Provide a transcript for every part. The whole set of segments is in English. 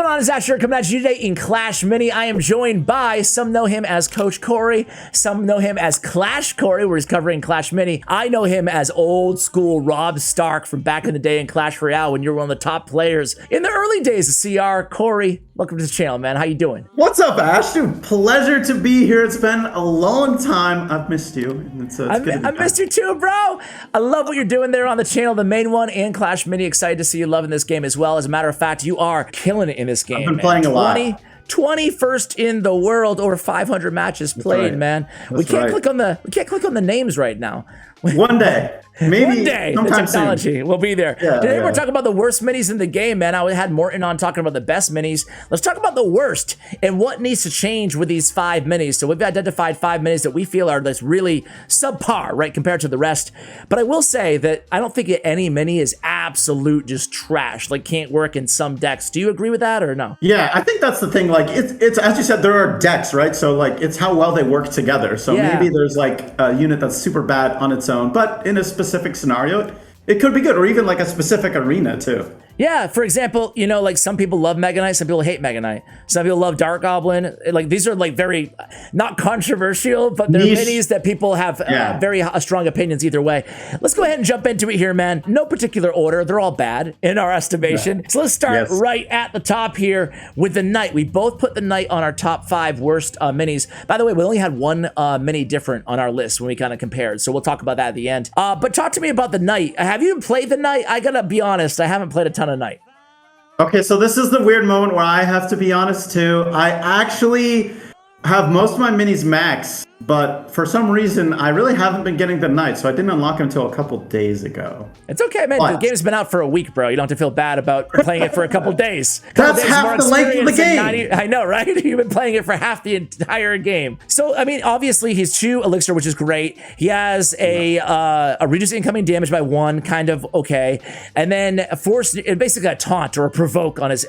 going on? It's Asher coming at you today in Clash Mini. I am joined by, some know him as Coach Cory, some know him as Clash Cory, where he's covering Clash Mini. I know him as old school Rob Stark from back in the day in Clash Royale when you were one of the top players in the early days of CR. Cory, welcome to the channel, man. How you doing? What's up, Ash? Dude, pleasure to be here. It's been a long time. I've missed you. I missed you too, bro. I love what you're doing there on the channel, the main one, and Clash Mini. Excited to see you loving this game as well. As a matter of fact, you are killing it in this game. I've been playing a lot. 21st in the world, over 500 matches played, man. We can't click on the names right now. One day. Maybe one day, the technology will be there. Yeah, Today we're talking about the worst minis in the game, man. I had Morton on talking about the best minis. Let's talk about the worst and what needs to change with these 5 minis. So we've identified 5 minis that we feel are this really subpar, right, compared to the rest. But I will say that I don't think any mini is absolute just trash, like can't work in some decks. Do you agree with that or no? Yeah, I think that's the thing. Like it's as you said, there are decks, right? So like it's how well they work together. So maybe there's like a unit that's super bad on its own, but in a specific scenario, it could be good, or even like a specific arena too. Yeah, for example, you know, like some people love Mega Knight, some people hate Mega Knight. Some people love Dark Goblin. Like these are like very, not controversial, but they're minis that people have very strong opinions either way. Let's go ahead and jump into it here, man. No particular order. They're all bad in our estimation. Yeah. So let's start right at the top here with the Knight. We both put the Knight on our top 5 worst minis. By the way, we only had one mini different on our list when we kind of compared. So we'll talk about that at the end. But talk to me about the Knight. Have you played the Knight? I gotta be honest, I haven't played a ton of Knight. Okay, so this is the weird moment where I have to be honest too. I actually have most of my minis max, but for some reason I really haven't been getting the Knight, so I didn't unlock him until a couple days ago. It's okay, man. The game's been out for a week, bro. You don't have to feel bad about playing it for a couple days. That's half the length of the game. I know, right? You've been playing it for half the entire game. So, I mean, obviously he's 2 elixir, which is great. He has a reduce incoming damage by 1, kind of okay, and then force, basically a taunt or a provoke on his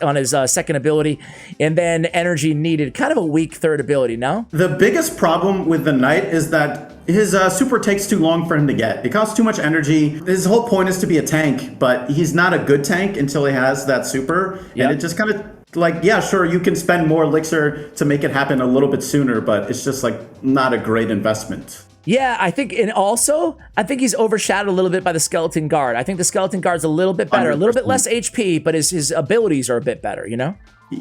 second ability, and then energy needed, kind of a weak third ability. No? The biggest problem with the Knight is that his super takes too long for him to get. It costs too much energy. His whole point is to be a tank, but he's not a good tank until he has that super. And it just kind of like, yeah, sure, you can spend more elixir to make it happen a little bit sooner, but it's just like not a great investment. Yeah, I think, and also, I think he's overshadowed a little bit by the Skeleton Guard. I think the Skeleton Guard's a little bit better, 100%. A little bit less HP, but his abilities are a bit better, you know?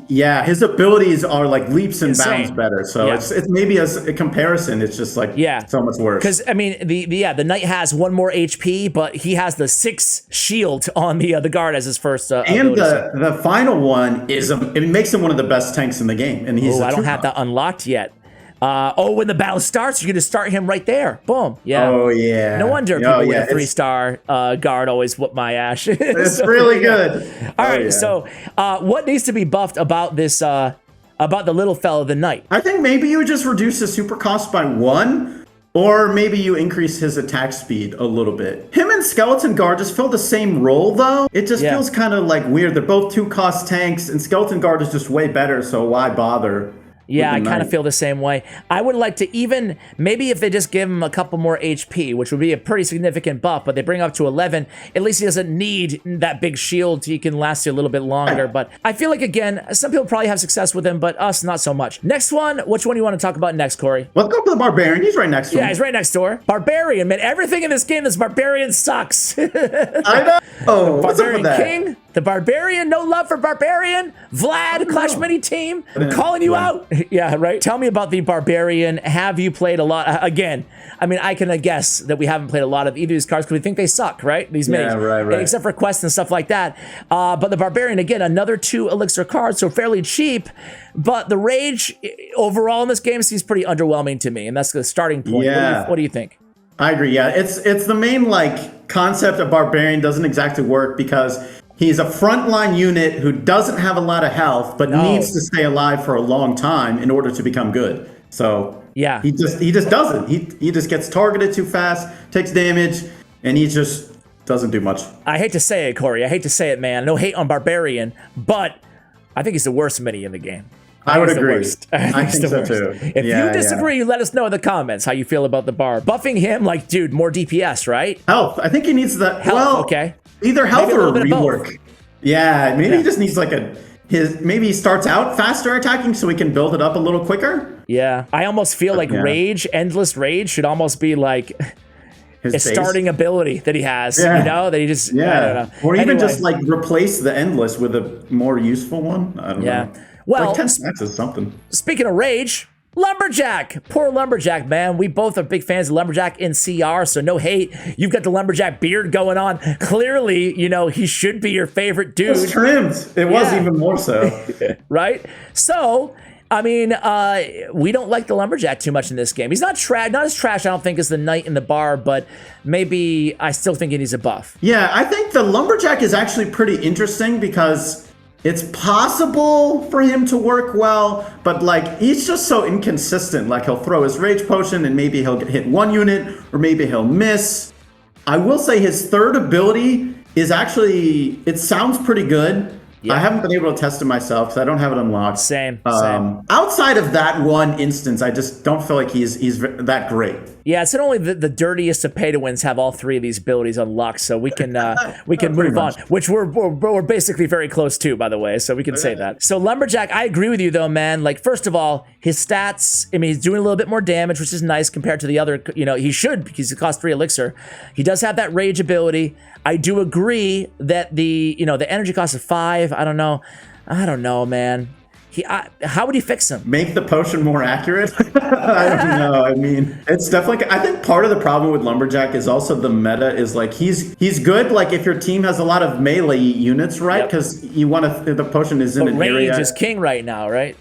Yeah, his abilities are like leaps and bounds better. So it's maybe as a comparison, it's just like so much worse. Because I mean, the Knight has 1 more HP, but he has the 6 shield on the guard as his first. And the final one is it makes him one of the best tanks in the game. And he's I don't have that unlocked yet. When the battle starts, you're gonna start him right there. Boom. Yeah. Oh yeah. No wonder people with a 3-star guard always whoop my ass. It's so, really good. All right. So, what needs to be buffed about this? About the little fella, the Knight? I think maybe you just reduce the super cost by 1. Or maybe you increase his attack speed a little bit. Him and Skeleton Guard just fill the same role, though. It just feels kind of like weird. They're both 2-cost tanks, and Skeleton Guard is just way better, so why bother? Yeah, I kind of feel the same way. I would like to even, maybe if they just give him a couple more HP, which would be a pretty significant buff, but they bring up to 11, at least he doesn't need that big shield. He can last you a little bit longer. But I feel like, again, some people probably have success with him, but us, not so much. Next one, which one do you want to talk about next, Cory? Let's go for the Barbarian. He's right next to him. Yeah, he's right next door. Barbarian, man. Everything in this game, this Barbarian sucks. I know. Oh, what's up with that? King, the Barbarian, no love for Barbarian. Vlad, Clash Mini team, calling you out. Yeah, right. Tell me about the Barbarian. Have you played a lot? Again, I mean, I can guess that we haven't played a lot of either of these cards because we think they suck, right? These minis. Yeah, right. Except for quests and stuff like that. But the Barbarian, again, another 2 elixir cards, so fairly cheap. But the Rage overall in this game seems pretty underwhelming to me, and that's the starting point. Yeah. What do you think? I agree. Yeah, it's the main like concept of Barbarian doesn't exactly work because he's a frontline unit who doesn't have a lot of health, but needs to stay alive for a long time in order to become good. So yeah, he just doesn't. He just gets targeted too fast, takes damage, and he just doesn't do much. I hate to say it, Cory. I hate to say it, man. No hate on Barbarian, but I think he's the worst mini in the game. I would agree. I think so too. If you disagree, let us know in the comments how you feel about the Barb. Buffing him, like, dude, more DPS, right? Health. I think he needs the health. Okay. Either health or a rework. Yeah, maybe he just needs like a maybe he starts out faster attacking so he can build it up a little quicker. Yeah, I almost feel like rage, endless rage, should almost be like a starting ability that he has. You know, that he just I don't know. Or even just like replace the endless with a more useful one. I don't know. Well, like 10 stacks is something. Speaking of rage, Lumberjack, poor Lumberjack, man. We both are big fans of Lumberjack in CR, so no hate. You've got the Lumberjack beard going on. Clearly, you know, he should be your favorite dude. It's trimmed. It was even more so. Right? So, I mean, we don't like the Lumberjack too much in this game. He's not as trash, I don't think, as the Knight in the bar, but maybe I still think he needs a buff. Yeah, I think the Lumberjack is actually pretty interesting because it's possible for him to work well, but like he's just so inconsistent. Like he'll throw his rage potion and maybe he'll hit one unit or maybe he'll miss. I will say his third ability is actually, it sounds pretty good. I haven't been able to test it myself because I don't have it unlocked. Same. Outside of that one instance, I just don't feel like he's that great. Yeah, it's only the dirtiest of pay-to-wins have all three of these abilities unlocked, so we can move on, which we're basically very close to, by the way, so we can say that. So Lumberjack, I agree with you though, man. Like, first of all, his stats, I mean, he's doing a little bit more damage, which is nice compared to the other, you know, he should, because he costs 3 elixir. He does have that rage ability. I do agree that the energy cost of 5, I don't know, man. How would he fix him? Make the potion more accurate? I don't know. I mean, it's definitely, I think part of the problem with Lumberjack is also the meta is like, he's good like if your team has a lot of melee units, right? Because you want to, the potion is in an area. Range is king right now, right?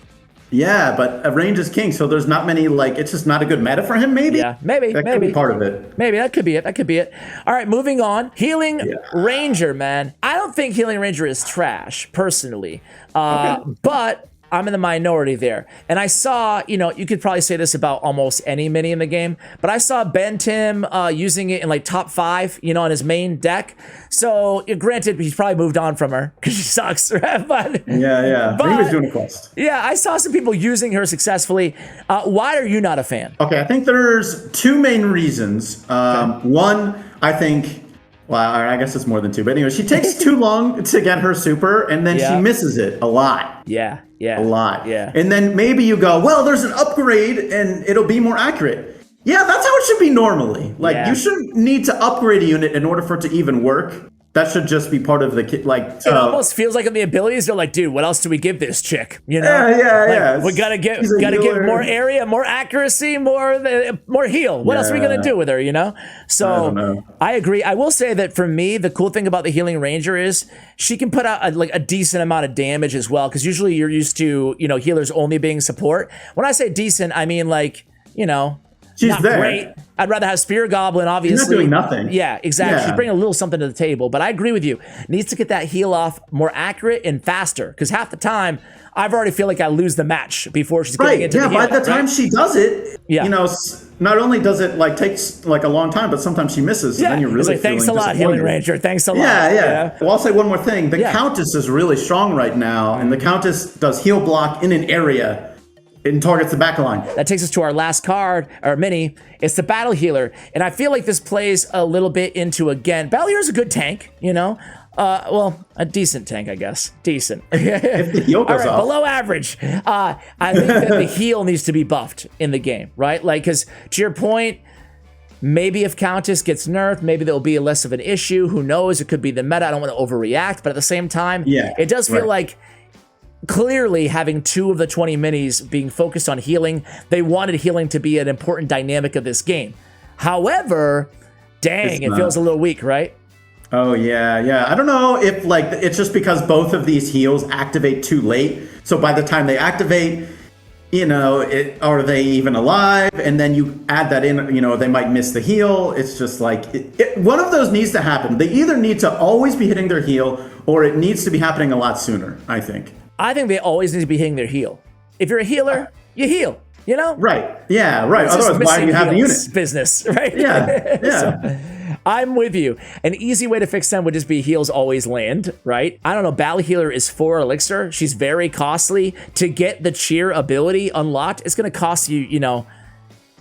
Yeah, but a range is king, so there's not many, like, it's just not a good meta for him, maybe? Yeah, maybe. That could be part of it. Maybe, that could be it. All right, moving on. Healing Ranger, man. I don't think Healing Ranger is trash, personally. But I'm in the minority there. And I saw, you know, you could probably say this about almost any mini in the game, but I saw Ben Tim using it in like top 5, you know, on his main deck. So granted, he's probably moved on from her because she sucks, right? But he was doing a quest. Yeah, I saw some people using her successfully. Why are you not a fan? Okay, I think there's 2 main reasons. One, I think, well, I guess it's more than 2, but anyway, she takes too long to get her super, and then she misses it a lot. Yeah. A lot. Yeah. And then maybe you go, well, there's an upgrade, and it'll be more accurate. Yeah, that's how it should be normally. Like, you shouldn't need to upgrade a unit in order for it to even work. That should just be part of the like. It almost feels like in the abilities, they're like, dude, what else do we give this chick? You know? Yeah. We gotta get more area, more accuracy, more heal. What else are we gonna do with her? You know? So I agree. I will say that for me, the cool thing about the Healing Ranger is she can put out a decent amount of damage as well. Because usually you're used to healers only being support. When I say decent, I mean like she's not there. Great. I'd rather have Spear Goblin, obviously. She's not doing nothing. Yeah, exactly. She's bringing a little something to the table. But I agree with you. Needs to get that heal off more accurate and faster. Because half the time, I've already feel like I lose the match before she's getting into the heal. By the time she does it, not only does it like takes like a long time, but sometimes she misses. And then you're really it's like, thanks a lot, Healing Ranger. Thanks a lot. Yeah. Well, I'll say one more thing. The Countess is really strong right now. And the Countess does heal block in an area. It targets the back line. That takes us to our last card, our mini. It's the Battle Healer. And I feel like this plays a little bit into, again, Battle Healer's a good tank, well, a decent tank, I guess. Decent. If the heal goes off. Below average. I think that the heal needs to be buffed in the game, right? Like, because to your point, maybe if Countess gets nerfed, maybe there'll be less of an issue. Who knows? It could be the meta. I don't want to overreact. But at the same time, it does feel like clearly having 2 of the 20 minis being focused on healing, they wanted healing to be an important dynamic of this game. However, dang, it feels a little weak, right? Oh, yeah. I don't know if like it's just because both of these heals activate too late. So by the time they activate, are they even alive? And then you add that in, they might miss the heal. It's just like, one of those needs to happen. They either need to always be hitting their heal or it needs to be happening a lot sooner, I think. I think they always need to be hitting their heal. If you're a healer, you heal, Right. Yeah, right. Otherwise, why do you have the unit? Business, right? Yeah. So, I'm with you. An easy way to fix them would just be heals always land, right? I don't know. Battle Healer is 4 elixir. She's very costly. To get the cheer ability unlocked, it's going to cost you,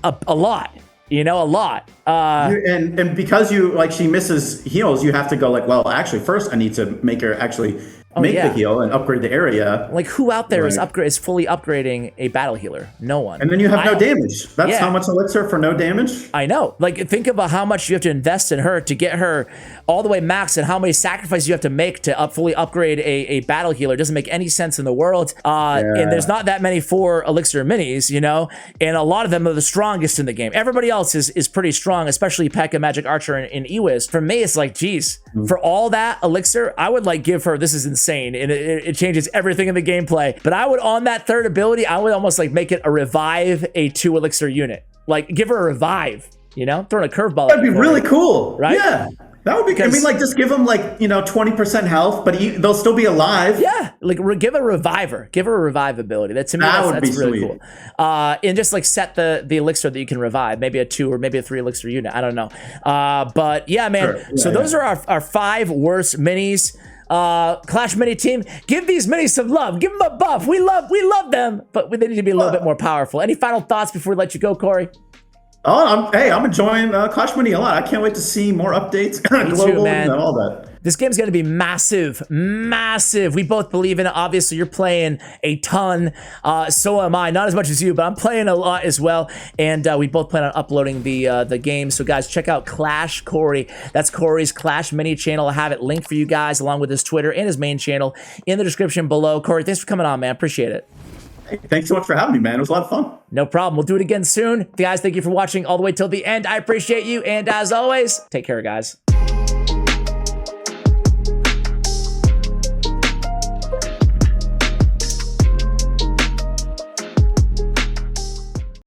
a lot. A lot. And because she misses heals, you have to go like, well, actually, first I need to make her actually make the heal and upgrade the area. Like, who out there is fully upgrading a battle healer? No one. And then you have no damage. That's how much elixir for no damage? I know. Like, think about how much you have to invest in her to get her all the way max, and how many sacrifices you have to make to fully upgrade a battle healer. It doesn't make any sense in the world. And there's not that many 4 elixir minis, you know? And a lot of them are the strongest in the game. Everybody else is pretty strong, especially P.E.K.K.A, Magic Archer, and Ewiz. For me, it's like, geez, for all that elixir, I would like give her, this is insane, and it changes everything in the gameplay, but I would, on that third ability, I would almost like make it a revive a 2 elixir unit. Like, give her a revive, you know, throwing a curveball. That'd be really cool, right? Yeah. That would be, I mean, like, just give them, like, 20% health, but they'll still be alive. Yeah, like, give a reviver. Give her a revive ability. That, to me, that's really cool. And just, like, set the elixir that you can revive. Maybe a 2 or maybe a 3 elixir unit. I don't know. But, yeah, man. Sure. Yeah, so those are our 5 worst minis. Clash Mini team, give these minis some love. Give them a buff. We love them, but they need to be a little bit more powerful. Any final thoughts before we let you go, Cory? Oh, I'm enjoying Clash Mini a lot. I can't wait to see more updates, global, and all that. This game's going to be massive, massive. We both believe in it. Obviously, you're playing a ton. So am I. Not as much as you, but I'm playing a lot as well. And we both plan on uploading the game. So, guys, check out Clash Cory. That's Cory's Clash Mini channel. I have it linked for you guys, along with his Twitter and his main channel in the description below. Cory, thanks for coming on, man. Appreciate it. Hey, thanks so much for having me, man. It was a lot of fun. No problem. We'll do it again soon. Guys, thank you for watching all the way till the end. I appreciate you. And as always, take care, guys.